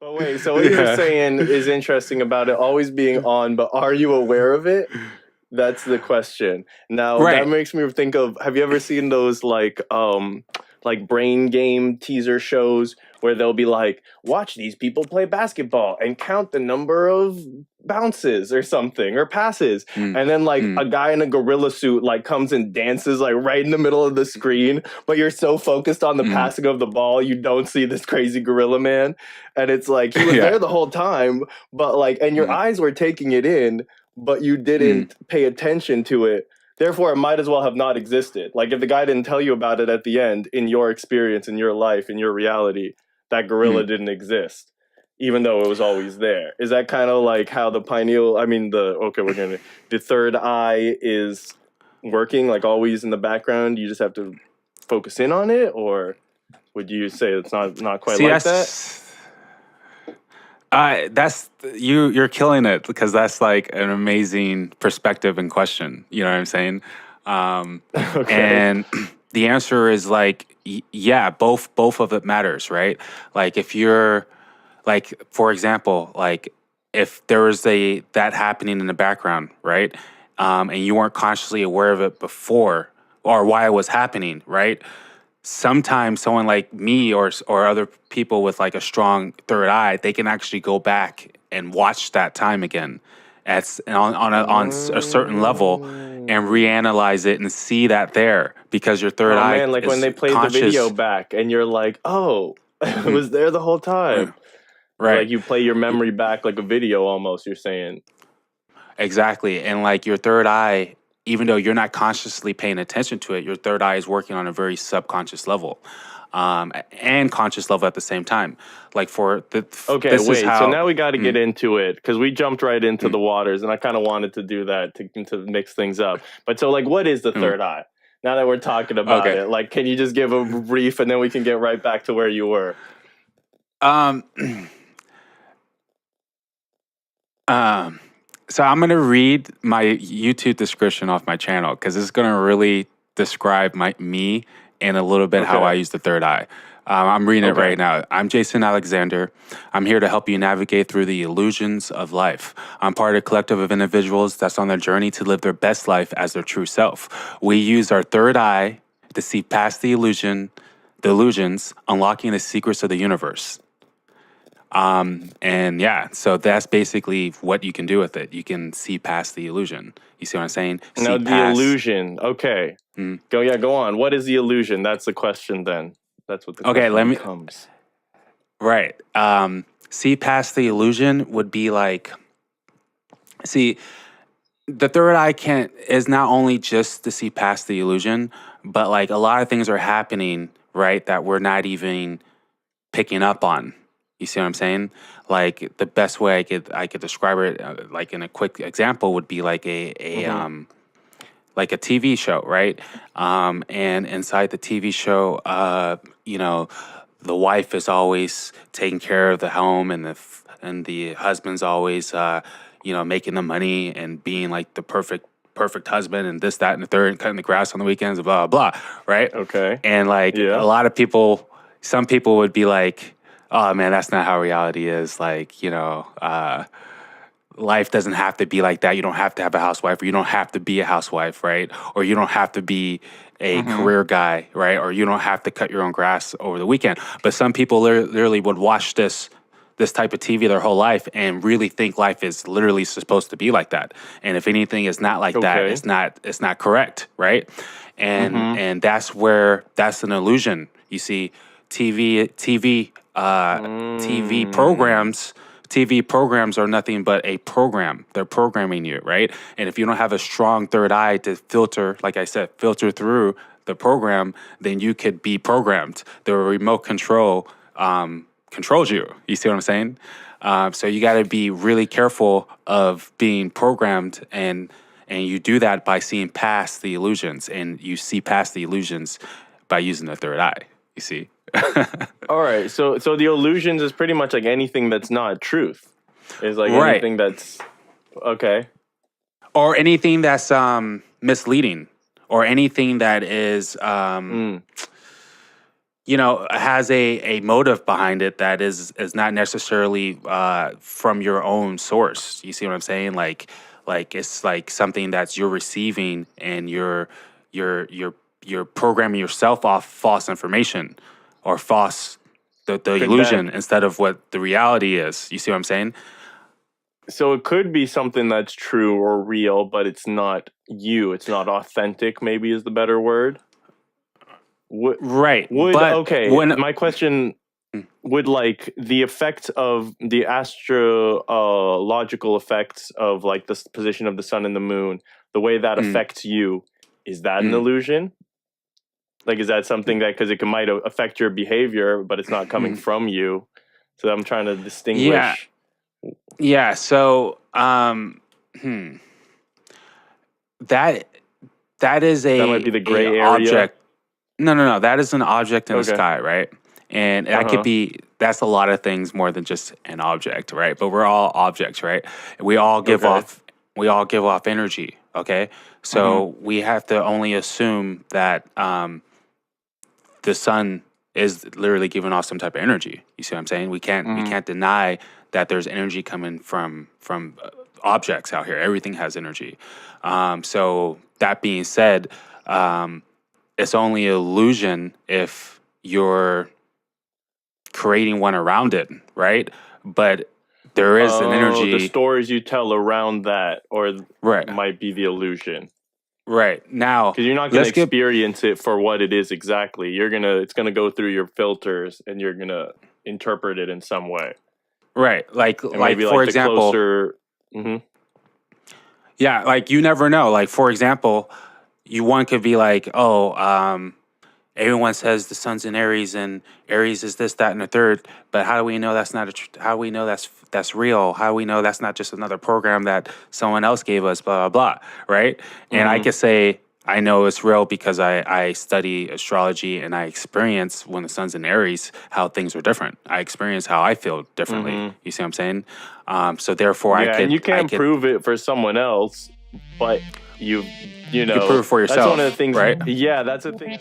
But wait, so what you're saying is interesting about it always being on, but are you aware of it? That's the question. Now that Right. makes me think of, have you ever seen those like brain game teaser shows where they'll be like, watch these people play basketball and count the number of bounces or something or passes. Mm, And then like a mm, guy in a gorilla suit like comes and dances like right in the middle of the screen, but you're so focused on the mm. passing of the ball, you don't see this crazy gorilla man. And it's like he was Yeah. there the whole time, but like, and your Mm, eyes were taking it in, but you mm, didn't pay attention to it. Therefore, it might as well have not existed. Like if the guy didn't tell you about it at the end, in your experience, in your life, in your reality, that gorilla mm. didn't exist, even though it was always there. Is that kind of like how the pineal? I mean, the third eye is working, like always in the background. You just have to focus in on it, or would you say it's not quite See, like that? that's you're killing it because that's like an amazing perspective and question. You know what I'm saying? Um, Okay. and the answer is like, yeah, both of it matters, right? Like if you're like, for example, like if there was that happening in the background, right? And you weren't consciously aware of it before or why it was happening, right? Sometimes someone like me or other people with like a strong third eye, they can actually go back and watch that time again at on a certain level and Mm. reanalyze it and see that there because your third Oh eye man, like when is they played the video conscious. back and you're like, oh, it Mhm. was there the whole time. Like Right. you play your memory back like a video almost, you're saying. Exactly. And like your third eye, even though you're not consciously paying attention to it, your third eye is working on a very subconscious level, and conscious level at the same time. Like Okay, this is wait. So how. now we got to get Mm, into it because we jumped right into mm, the waters, and I kind of wanted to do that to mix things up. But so, like, what is the mm. third eye? Now that we're talking about Okay. it, like, can you just give a brief, and then we can get right back to where you were? Um, um, so I'm gonna read my YouTube description off my channel because it's gonna really describe me and a little bit how I Okay. use the third eye. I'm reading it Okay. right now. I'm Jason Alexander. I'm here to help you navigate through the illusions of life. I'm part of a collective of individuals that's on their journey to live their best life as their true self. We use our third eye to see past the illusions, unlocking the secrets of the universe. And yeah, so that's basically what you can do with it. You can see past the illusion. You see what I'm saying? Now See the past. illusion. Okay. Mm. Go on. What is the illusion? That's the question then. That's what the Okay, question let me. becomes. Right. See past the illusion would be like, see, the third eye can't is not only just to see past the illusion, but like a lot of things are happening, right, that we're not even picking up on. You see what I'm saying? Like the best way I could describe it, like in a quick example, would be like Mm-hmm. like a TV show, right? And inside the TV show, you know, the wife is always taking care of the home, and the husband's always, making the money and being like the perfect husband, and this, that, and the third, and cutting the grass on the weekends, blah blah blah, right? Okay. And like Yeah. a lot of people, some people would be like, "Oh man, that's not how reality is." Like, life doesn't have to be like that. You don't have to have a housewife, or you don't have to be a housewife, right? Or you don't have to be a Mm-hmm. career guy, right? Or you don't have to cut your own grass over the weekend. But some people literally would watch this type of TV their whole life and really think life is literally supposed to be like that. And if anything is not like that, Okay. it's not correct, right? And Mm-hmm. and that's an illusion. You see, TV Mm. programs TV programs are nothing but a program. They're programming you, right? And if you don't have a strong third eye to filter, like I said, filter through the program, then you could be programmed. The remote control controls you. You see what I'm saying? So you got to be really careful of being programmed, and you do that by seeing past the illusions, and you see past the illusions by using the third eye. You see? All right. So the illusions is pretty much like anything that's not truth. Is like Right. anything that's okay. Or anything that's misleading, or anything that is Mm. has a motive behind it that is not necessarily from your own source. You see what I'm saying? Like it's like something that's you're receiving, and you're programming yourself off false information, or false the Could that illusion, instead of what the reality is. You see what I'm saying? so it could be something that's true or real, but it's not you. It's not authentic. Maybe is the better word. Would Right. would But okay? when My question would like the effect of the astrological effects of like the position of the sun and the moon, the way that mm, affects you, is that an mm, illusion? Like, is that something that because might affect your behavior, but it's not coming mm. from you? So I'm trying to Yeah. distinguish. Yeah. So that that is That might be the a gray area. object. No. That is an object in the Okay. sky, right? And Uh that could huh. be that's a lot of things more than just an object, right? But we're all objects, right? We all give Okay. off we all give off energy. Okay, Mm-hmm. so we have to only assume that the sun is literally giving off some type of energy. You see what I'm saying? Mm-hmm. We can't deny that there's energy coming from objects out here. Everything has energy. So that being said, um, it's only illusion if you're creating one around it, right? But there is an Oh, the energy, stories you tell around that, or right? might be the illusion. Right now, Because you're not going to let's get experience it for what it is exactly. It's gonna go through your filters, and you're gonna interpret it in some way. right, And like maybe for like the example, closer. Hmm. yeah, like you never know. Like for example, one could be like, oh, everyone says the sun's in Aries, and Aries is this, that, and the third. But how do we know that's not how do we know that's real? How do we know that's not just another program that someone else gave us? Blah blah blah. Right? And I Hmm. could say I know it's real because I study astrology, and I experience when the sun's in Aries how things are different. I experience how I feel differently. Hmm. You see what I'm saying? So therefore, Yeah, and you I can't could prove it for someone else, but you you could prove know it for that's one of the yourself, things. right? Yeah, that's the thing.